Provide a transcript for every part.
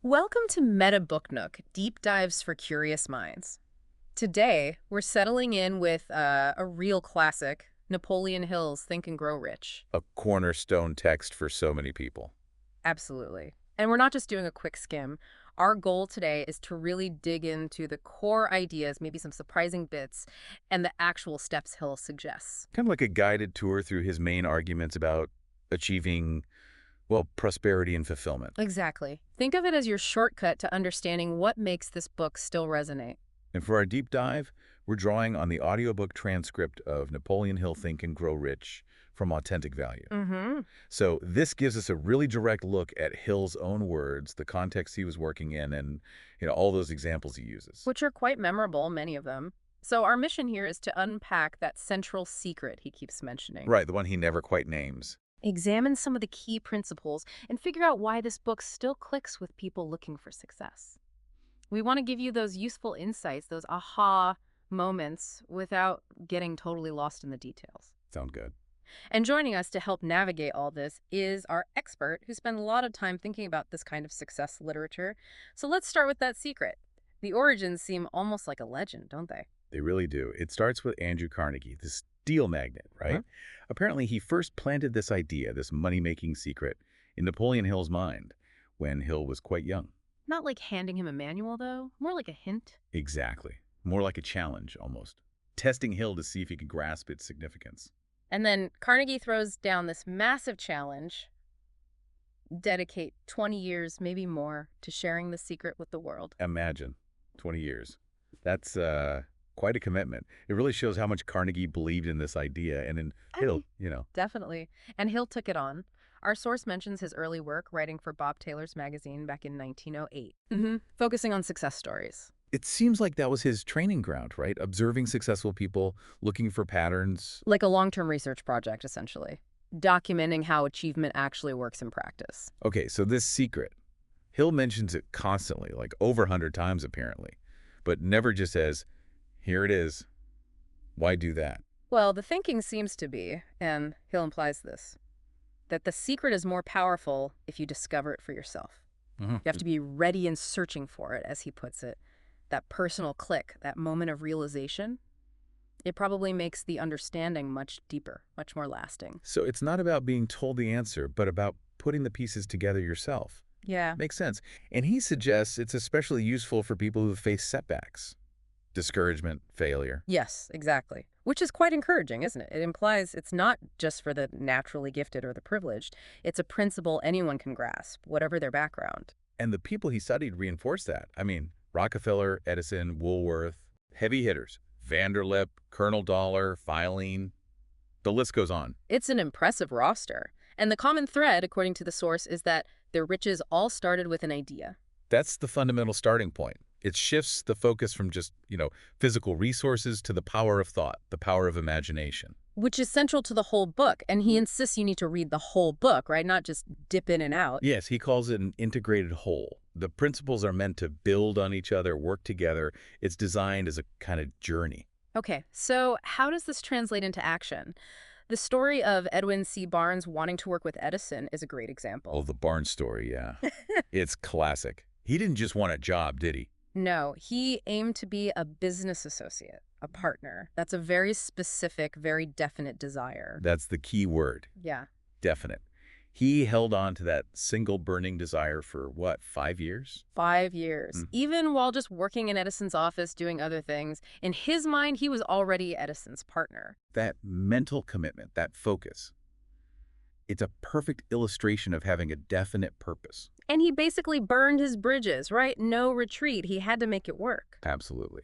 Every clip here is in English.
Welcome to MetaBookNook, deep dives for curious minds. Today, we're settling in with a real classic, Napoleon Hill's Think and Grow Rich. A cornerstone text for so many people. Absolutely. And we're not just doing a quick skim. Our goal today is to really dig into the core ideas, maybe some surprising bits, and the actual steps Hill suggests. Kind of like a guided tour through his main arguments about achieving, well, prosperity and fulfillment. Exactly. Think of it as your shortcut to understanding what makes this book still resonate. And for our deep dive, we're drawing on the audiobook transcript of Napoleon Hill Think and Grow Rich from Authentic Value. Mm-hmm. So this gives us a really direct look at Hill's own words, the context he was working in, and all those examples he uses. Which are quite memorable, many of them. So our mission here is to unpack that central secret he keeps mentioning. Right, the one he never quite names. Examine some of the key principles and figure out why this book still clicks with people looking for success. We want to give you those useful insights, those aha moments, without getting totally lost in the details. Sound good. And joining us to help navigate all this is our expert who spent a lot of time thinking about this kind of success literature. So let's start with that secret. The origins seem almost like a legend, don't they? They really do. It starts with Andrew Carnegie, the steel magnate, right? Huh? Apparently, he first planted this idea, this money-making secret, in Napoleon Hill's mind when Hill was quite young. Not like handing him a manual, though. More like a hint. Exactly. More like a challenge, almost. Testing Hill to see if he could grasp its significance. And then Carnegie throws down this massive challenge. Dedicate 20 years, maybe more, to sharing the secret with the world. Imagine, 20 years. That's quite a commitment. It really shows how much Carnegie believed in this idea, and in Hill. Definitely. And Hill took it on. Our source mentions his early work writing for Bob Taylor's magazine back in 1908, focusing on success stories. It seems like that was his training ground, right? Observing successful people, looking for patterns. Like a long-term research project, essentially. Documenting how achievement actually works in practice. Okay, so this secret, Hill mentions it constantly, like over 100 times apparently, but never just says, here it is. Why do that? Well, the thinking seems to be, and Hill implies this, that the secret is more powerful if you discover it for yourself. You have to be ready and searching for it, as he puts it. That personal click, that moment of realization, it probably makes the understanding much deeper, much more lasting. So it's not about being told the answer, but about putting the pieces together yourself. Yeah. Makes sense. And he suggests it's especially useful for people who face setbacks, discouragement, failure. Yes, exactly. Which is quite encouraging, isn't it? It implies it's not just for the naturally gifted or the privileged. It's a principle anyone can grasp, whatever their background. And the people he studied reinforced that. I mean, Rockefeller, Edison, Woolworth, heavy hitters. Vanderlip, Colonel Dollar, Filene. The list goes on. It's an impressive roster. And the common thread, according to the source, is that their riches all started with an idea. That's the fundamental starting point. It shifts the focus from just, physical resources to the power of thought, the power of imagination. Which is central to the whole book, and he insists you need to read the whole book, right? Not just dip in and out. Yes, he calls it an integrated whole. The principles are meant to build on each other, work together. It's designed as a kind of journey. Okay, so how does this translate into action? The story of Edwin C. Barnes wanting to work with Edison is a great example. Oh, the Barnes story, yeah. It's classic. He didn't just want a job, did he? No, he aimed to be a business associate, a partner. That's a very specific, very definite desire. That's the key word. Yeah. Definite. He held on to that single burning desire for, 5 years? 5 years. Even while just working in Edison's office doing other things, in his mind, he was already Edison's partner. That mental commitment, that focus, it's a perfect illustration of having a definite purpose. And he basically burned his bridges, right? No retreat. He had to make it work. Absolutely.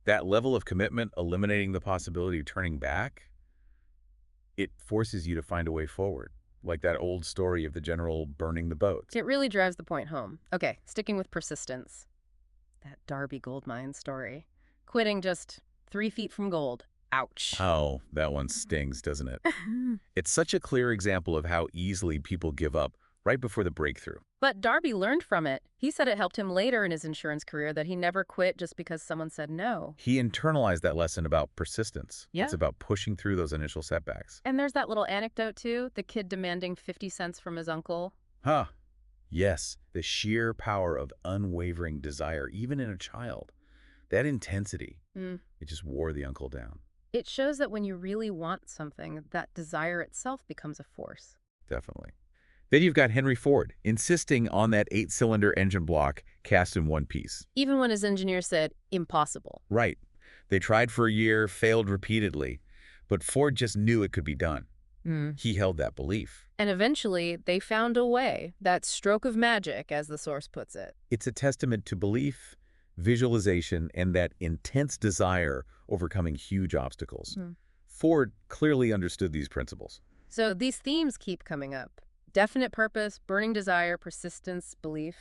That level of commitment, eliminating the possibility of turning back, it forces you to find a way forward. Like that old story of the general burning the boats. It really drives the point home. Okay, sticking with persistence. That Darby Goldmine story. Quitting just 3 feet from gold. Ouch. Oh, that one stings, doesn't it? It's such a clear example of how easily people give up right before the breakthrough. But Darby learned from it. He said it helped him later in his insurance career that he never quit just because someone said no. He internalized that lesson about persistence. Yeah. It's about pushing through those initial setbacks. And there's that little anecdote, too, the kid demanding 50 cents from his uncle. Huh. Yes, the sheer power of unwavering desire, even in a child. That intensity, Mm. it just wore the uncle down. It shows that when you really want something, that desire itself becomes a force. Definitely. Then you've got Henry Ford, insisting on that 8-cylinder engine block cast in one piece. Even when his engineer said, impossible. Right. They tried for a year, failed repeatedly, but Ford just knew it could be done. Mm. He held that belief. And eventually, they found a way, that stroke of magic, as the source puts it. It's a testament to belief, visualization, and that intense desire overcoming huge obstacles. Mm. Ford clearly understood these principles. So these themes keep coming up. Definite purpose, burning desire, persistence, belief.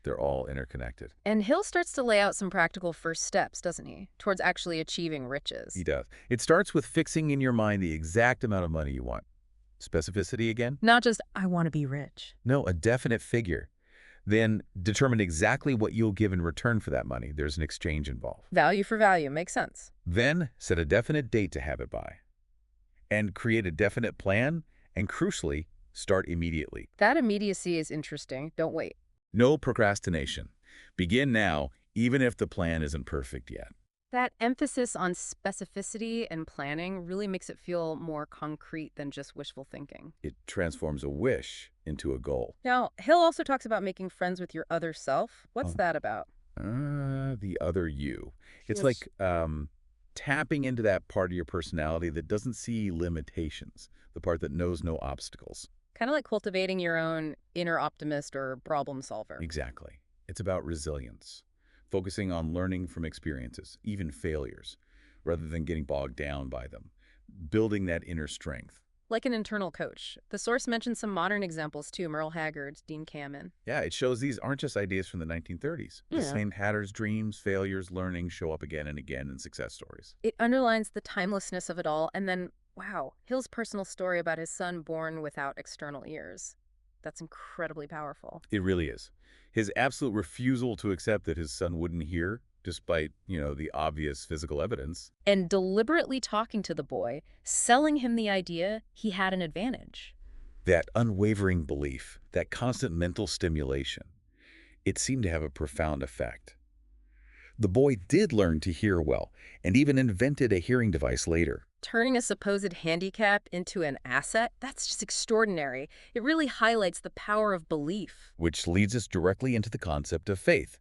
They're all interconnected. And Hill starts to lay out some practical first steps, doesn't he, towards actually achieving riches. He does. It starts with fixing in your mind the exact amount of money you want. Specificity again? Not just, I want to be rich. No, a definite figure. Then determine exactly what you'll give in return for that money. There's an exchange involved. Value for value, makes sense. Then set a definite date to have it by. And create a definite plan, and crucially, start immediately. That immediacy is interesting. Don't wait. No procrastination. Begin now, even if the plan isn't perfect yet. That emphasis on specificity and planning really makes it feel more concrete than just wishful thinking. It transforms a wish into a goal. Now, Hill also talks about making friends with your other self. What's that about? The other you. It's Feels- like tapping into that part of your personality that doesn't see limitations, the part that knows no obstacles. Kind of like cultivating your own inner optimist or problem solver. Exactly. It's about resilience, focusing on learning from experiences, even failures, rather than getting bogged down by them, building that inner strength. Like an internal coach. The source mentions some modern examples too, Merle Haggard, Dean Kamen. Yeah, it shows these aren't just ideas from the 1930s. The Yeah. same patterns, dreams, failures, learning show up again and again in success stories. It underlines the timelessness of it all, and then, wow, Hill's personal story about his son born without external ears. That's incredibly powerful. It really is. His absolute refusal to accept that his son wouldn't hear, despite, the obvious physical evidence. And deliberately talking to the boy, selling him the idea he had an advantage. That unwavering belief, that constant mental stimulation, it seemed to have a profound effect. The boy did learn to hear well, and even invented a hearing device later. Turning a supposed handicap into an asset, that's just extraordinary. It really highlights the power of belief. Which leads us directly into the concept of faith.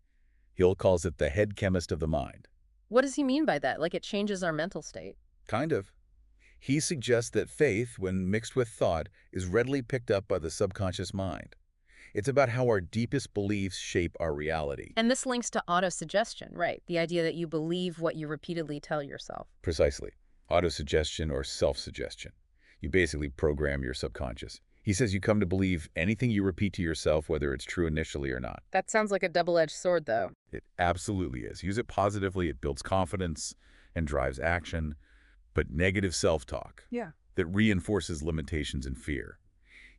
Hill calls it the head chemist of the mind. What does he mean by that? Like it changes our mental state? Kind of. He suggests that faith, when mixed with thought, is readily picked up by the subconscious mind. It's about how our deepest beliefs shape our reality. And this links to autosuggestion, right? The idea that you believe what you repeatedly tell yourself. Precisely. Autosuggestion or self-suggestion. You basically program your subconscious. He says you come to believe anything you repeat to yourself, whether it's true initially or not. That sounds like a double-edged sword, though. It absolutely is. Use it positively, it builds confidence and drives action. But negative self-talk that reinforces limitations and fear.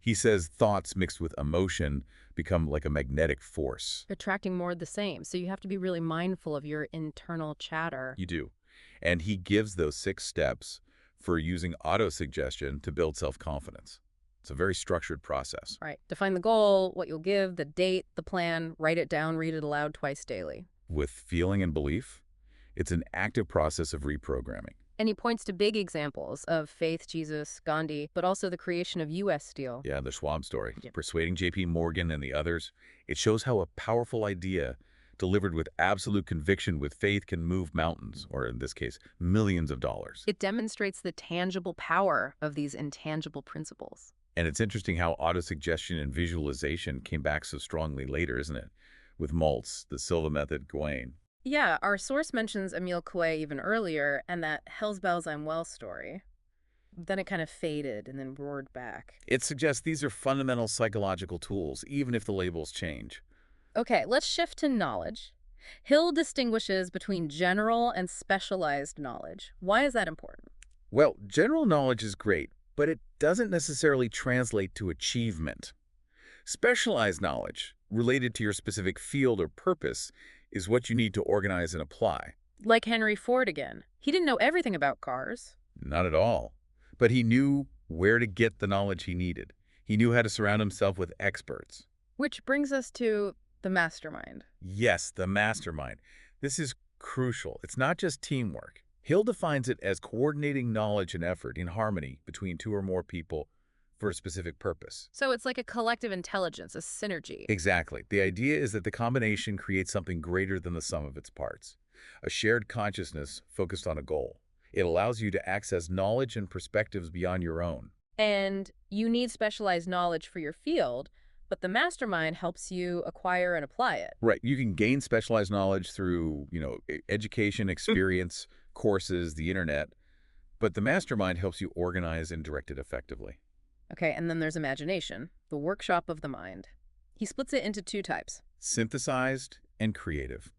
He says thoughts mixed with emotion become like a magnetic force. Attracting more of the same, so you have to be really mindful of your internal chatter. You do. And he gives those 6 steps for using autosuggestion to build self-confidence. It's a very structured process. Right. Define the goal, what you'll give, the date, the plan, write it down, read it aloud twice daily. With feeling and belief, it's an active process of reprogramming. And he points to big examples of faith, Jesus, Gandhi, but also the creation of U.S. Steel. Yeah, the Schwab story. Yeah. Persuading J.P. Morgan and the others. It shows how a powerful idea delivered with absolute conviction with faith can move mountains, or in this case, millions of dollars. It demonstrates the tangible power of these intangible principles. And it's interesting how autosuggestion and visualization came back so strongly later, isn't it? With Maltz, the Silva method, Gawain. Yeah, our source mentions Emile Coué even earlier and that Hell's Bells I'm Well story. Then it kind of faded and then roared back. It suggests these are fundamental psychological tools, even if the labels change. Okay, let's shift to knowledge. Hill distinguishes between general and specialized knowledge. Why is that important? Well, general knowledge is great, but it doesn't necessarily translate to achievement. Specialized knowledge, related to your specific field or purpose, is what you need to organize and apply. Like Henry Ford again. He didn't know everything about cars. Not at all. But he knew where to get the knowledge he needed. He knew how to surround himself with experts. Which brings us to the mastermind. Yes, the mastermind. This is crucial. It's not just teamwork. Hill defines it as coordinating knowledge and effort in harmony between two or more people for a specific purpose. So it's like a collective intelligence, a synergy. Exactly. The idea is that the combination creates something greater than the sum of its parts. A shared consciousness focused on a goal. It allows you to access knowledge and perspectives beyond your own. And you need specialized knowledge for your field, but the mastermind helps you acquire and apply it. Right. You can gain specialized knowledge through, education, experience, courses, the internet, but the mastermind helps you organize and direct it effectively. Okay, and then there's imagination, the workshop of the mind. He splits it into two types. Synthesized and creative.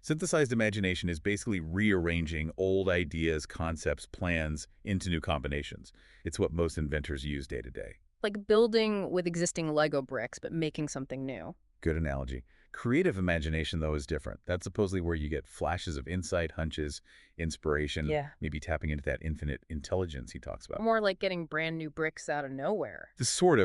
Synthesized imagination is basically rearranging old ideas, concepts, plans into new combinations. It's what most inventors use day to day. Like building with existing Lego bricks, but making something new. Good analogy. Creative imagination, though, is different. That's supposedly where you get flashes of insight, hunches, inspiration, maybe tapping into that infinite intelligence he talks about. More like getting brand new bricks out of nowhere.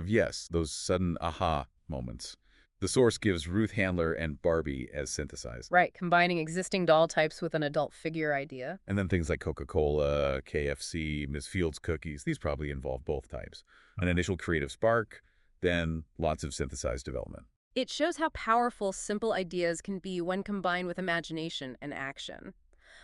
Yes, those sudden aha moments. The source gives Ruth Handler and Barbie as synthesized. Right, combining existing doll types with an adult figure idea. And then things like Coca-Cola, KFC, Ms. Fields cookies, these probably involve both types. An initial creative spark, then lots of synthesized development. It shows how powerful simple ideas can be when combined with imagination and action.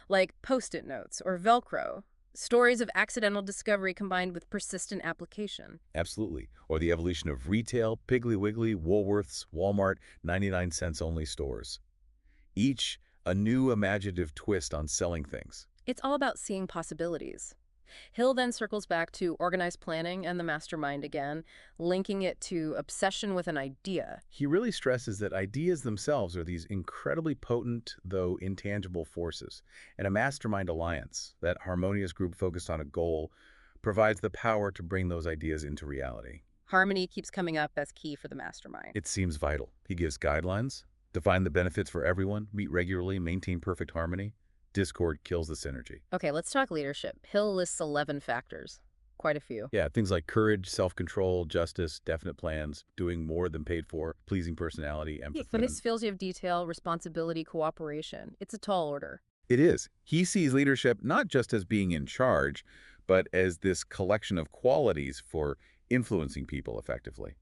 Like Post-it notes or Velcro. Stories of accidental discovery combined with persistent application. Absolutely. Or the evolution of retail, Piggly Wiggly, Woolworths, Walmart, 99-cents only stores. Each a new imaginative twist on selling things. It's all about seeing possibilities. Hill then circles back to organized planning and the mastermind again, linking it to obsession with an idea. He really stresses that ideas themselves are these incredibly potent, though intangible forces. And a mastermind alliance, that harmonious group focused on a goal, provides the power to bring those ideas into reality. Harmony keeps coming up as key for the mastermind. It seems vital. He gives guidelines, define the benefits for everyone, meet regularly, maintain perfect harmony. Discord kills the synergy. Okay, let's talk leadership. Hill lists 11 factors. Quite a few. Yeah, things like courage, self-control, justice, definite plans, doing more than paid for, pleasing personality, empathy. But his fills you of detail, responsibility, cooperation. It's a tall order. It is. He sees leadership not just as being in charge, but as this collection of qualities for influencing people effectively.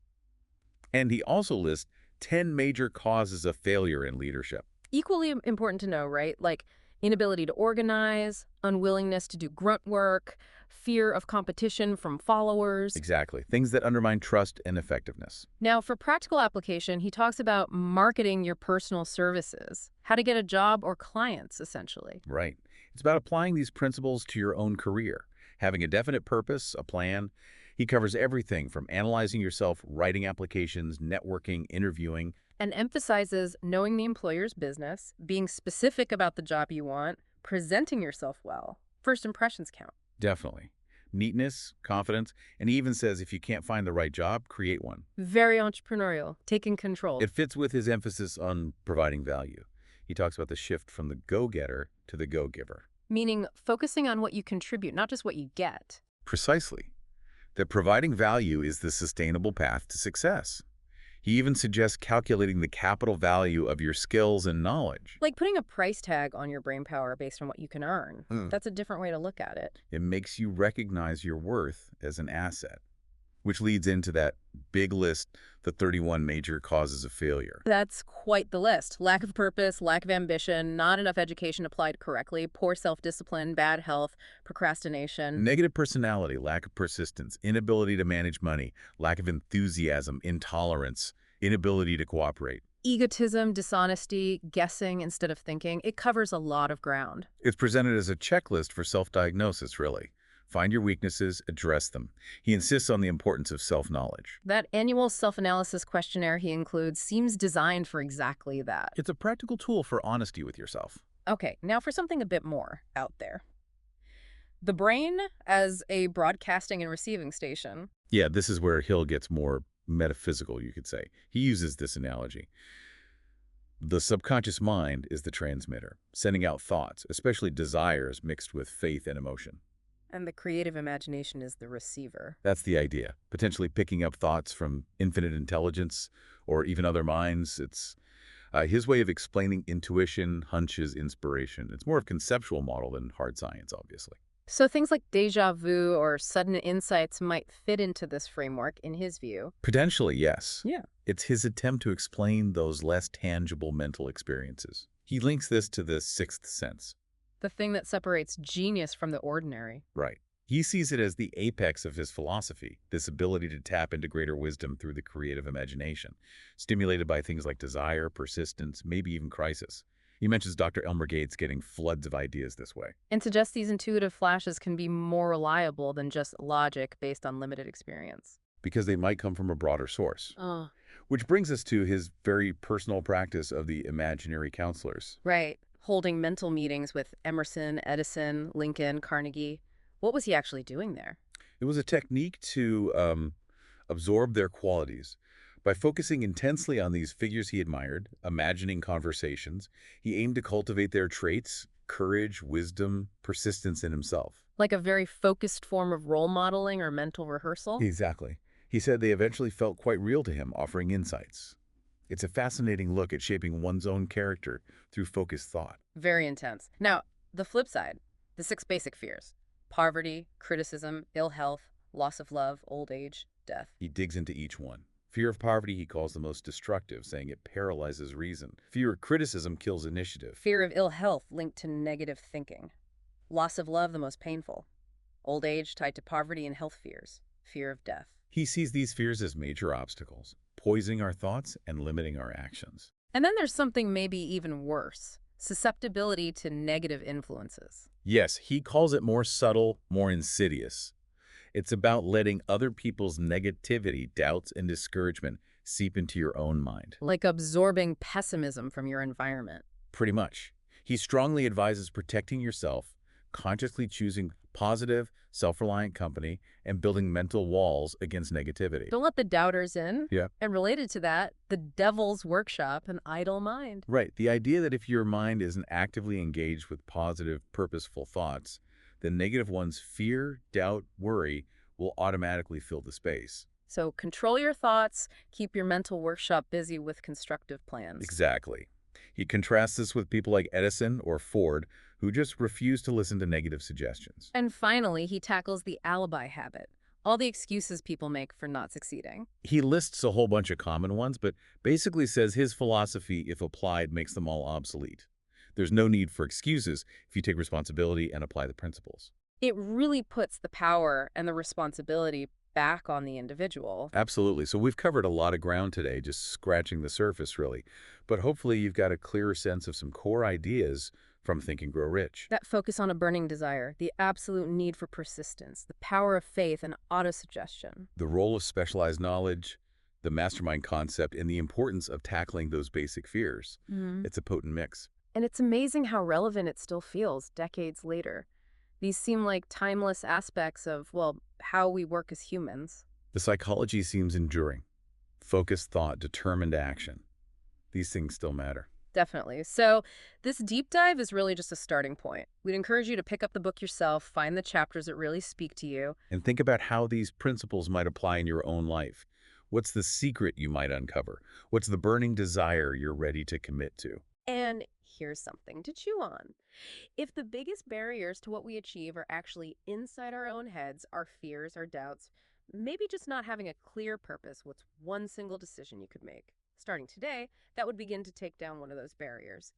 And he also lists 10 major causes of failure in leadership. Equally important to know, right? Like inability to organize, unwillingness to do grunt work, fear of competition from followers. Exactly. Things that undermine trust and effectiveness. Now, for practical application, he talks about marketing your personal services, how to get a job or clients, essentially. Right. It's about applying these principles to your own career, having a definite purpose, a plan. He covers everything from analyzing yourself, writing applications, networking, interviewing, and emphasizes knowing the employer's business, being specific about the job you want, presenting yourself well. First impressions count. Definitely. Neatness, confidence, and he even says if you can't find the right job, create one. Very entrepreneurial, taking control. It fits with his emphasis on providing value. He talks about the shift from the go-getter to the go-giver. Meaning focusing on what you contribute, not just what you get. Precisely. That providing value is the sustainable path to success. He even suggests calculating the capital value of your skills and knowledge. Like putting a price tag on your brainpower based on what you can earn. That's a different way to look at it. It makes you recognize your worth as an asset, which leads into that big list, the 31 major causes of failure. That's quite the list. Lack of purpose, lack of ambition, not enough education applied correctly, poor self-discipline, bad health, procrastination. Negative personality, lack of persistence, inability to manage money, lack of enthusiasm, intolerance, inability to cooperate. Egotism, dishonesty, guessing instead of thinking. It covers a lot of ground. It's presented as a checklist for self-diagnosis, really. Find your weaknesses, address them. He insists on the importance of self-knowledge. That annual self-analysis questionnaire he includes seems designed for exactly that. It's a practical tool for honesty with yourself. Okay, now for something a bit more out there. The brain as a broadcasting and receiving station. Yeah, this is where Hill gets more metaphysical, you could say. He uses this analogy. The subconscious mind is the transmitter, sending out thoughts, especially desires mixed with faith and emotion. And the creative imagination is the receiver. That's the idea. Potentially picking up thoughts from infinite intelligence or even other minds. It's his way of explaining intuition, hunches, inspiration. It's more of a conceptual model than hard science, obviously. So things like déjà vu or sudden insights might fit into this framework in his view. Potentially, yes. Yeah. It's his attempt to explain those less tangible mental experiences. He links this to the sixth sense. The thing that separates genius from the ordinary. Right. He sees it as the apex of his philosophy, this ability to tap into greater wisdom through the creative imagination, stimulated by things like desire, persistence, maybe even crisis. He mentions Dr. Elmer Gates getting floods of ideas this way. And suggests these intuitive flashes can be more reliable than just logic based on limited experience. Because they might come from a broader source. Oh. Which brings us to his very personal practice of the imaginary counselors. Right. Holding mental meetings with Emerson, Edison, Lincoln, Carnegie. What was he actually doing there? It was a technique to absorb their qualities. By focusing intensely on these figures he admired, imagining conversations, he aimed to cultivate their traits, courage, wisdom, persistence in himself. Like a very focused form of role modeling or mental rehearsal? Exactly. He said they eventually felt quite real to him, offering insights. It's a fascinating look at shaping one's own character through focused thought. Very intense. Now, the flip side, the 6 basic fears. Poverty, criticism, ill health, loss of love, old age, death. He digs into each one. Fear of poverty he calls the most destructive, saying it paralyzes reason. Fear of criticism kills initiative. Fear of ill health linked to negative thinking. Loss of love the most painful. Old age tied to poverty and health fears. Fear of death. He sees these fears as major obstacles, poisoning our thoughts and limiting our actions. And then there's something maybe even worse. Susceptibility to negative influences. Yes, he calls it more subtle, more insidious. It's about letting other people's negativity, doubts, and discouragement seep into your own mind. Like absorbing pessimism from your environment. Pretty much. He strongly advises protecting yourself, consciously choosing positive, self-reliant company, and building mental walls against negativity. Don't let the doubters in. Yeah. And related to that, the devil's workshop, an idle mind. Right. The idea that if your mind isn't actively engaged with positive, purposeful thoughts, then negative ones, fear, doubt, worry, will automatically fill the space. So control your thoughts, keep your mental workshop busy with constructive plans. Exactly. He contrasts this with people like Edison or Ford, who just refuse to listen to negative suggestions. And finally, he tackles the alibi habit, all the excuses people make for not succeeding. He lists a whole bunch of common ones, but basically says his philosophy, if applied, makes them all obsolete. There's no need for excuses if you take responsibility and apply the principles. It really puts the power and the responsibility back on the individual. Absolutely. So we've covered a lot of ground today, just scratching the surface, really. But hopefully you've got a clearer sense of some core ideas from Think and Grow Rich. That focus on a burning desire, the absolute need for persistence, the power of faith and autosuggestion. The role of specialized knowledge, the mastermind concept, and the importance of tackling those basic fears. It's a potent mix. And it's amazing how relevant it still feels decades later. These seem like timeless aspects of, well, how we work as humans. The psychology seems enduring. Focused thought, determined action. These things still matter. Definitely. So this deep dive is really just a starting point. We'd encourage you to pick up the book yourself, find the chapters that really speak to you. And think about how these principles might apply in your own life. What's the secret you might uncover? What's the burning desire you're ready to commit to? And here's something to chew on. If the biggest barriers to what we achieve are actually inside our own heads, our fears, our doubts, maybe just not having a clear purpose, what's one single decision you could make? Starting today, that would begin to take down one of those barriers.